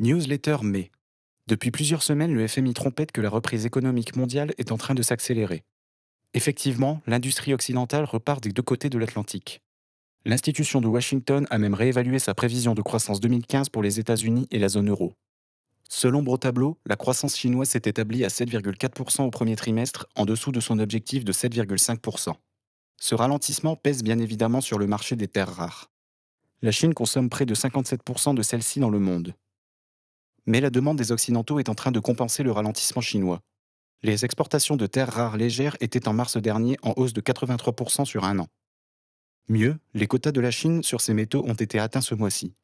Newsletter mai. Depuis plusieurs semaines, le FMI trompette que la reprise économique mondiale est en train de s'accélérer. Effectivement, l'industrie occidentale repart des deux côtés de l'Atlantique. L'institution de Washington a même réévalué sa prévision de croissance 2015 pour les États-Unis et la zone euro. Selon Brotablo, la croissance chinoise s'est établie à 7,4% au premier trimestre, en dessous de son objectif de 7,5%. Ce ralentissement pèse bien évidemment sur le marché des terres rares. La Chine consomme près de 57% de celles-ci dans le monde. Mais la demande des Occidentaux est en train de compenser le ralentissement chinois. Les exportations de terres rares légères étaient en mars dernier en hausse de 83% sur un an. Mieux, les quotas de la Chine sur ces métaux ont été atteints ce mois-ci.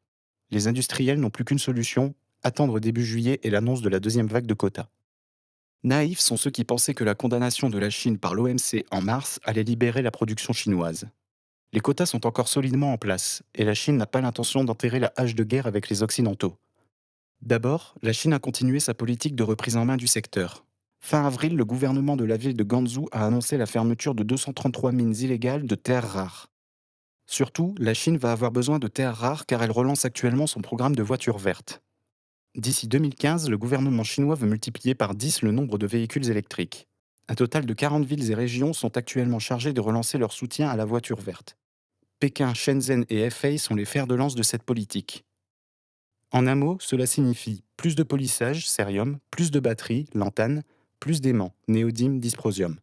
Les industriels n'ont plus qu'une solution, attendre début juillet et l'annonce de la deuxième vague de quotas. Naïfs sont ceux qui pensaient que la condamnation de la Chine par l'OMC en mars allait libérer la production chinoise. Les quotas sont encore solidement en place, et la Chine n'a pas l'intention d'enterrer la hache de guerre avec les Occidentaux. D'abord, la Chine a continué sa politique de reprise en main du secteur. Fin avril, le gouvernement de la ville de Guangzhou a annoncé la fermeture de 233 mines illégales de terres rares. Surtout, la Chine va avoir besoin de terres rares car elle relance actuellement son programme de voitures vertes. D'ici 2015, le gouvernement chinois veut multiplier par 10 le nombre de véhicules électriques. Un total de 40 villes et régions sont actuellement chargées de relancer leur soutien à la voiture verte. Pékin, Shenzhen et Hefei sont les fers de lance de cette politique. En un mot, cela signifie plus de polissage, cérium, plus de batteries, lantane, plus d'aimants, néodyme, dysprosium.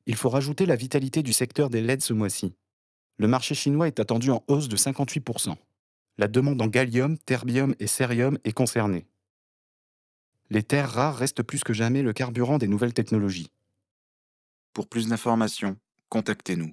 Il faut rajouter la vitalité du secteur des LED ce mois-ci. Le marché chinois est attendu en hausse de 58%. La demande en gallium, terbium et cérium est concernée. Les terres rares restent plus que jamais le carburant des nouvelles technologies. Pour plus d'informations, contactez-nous.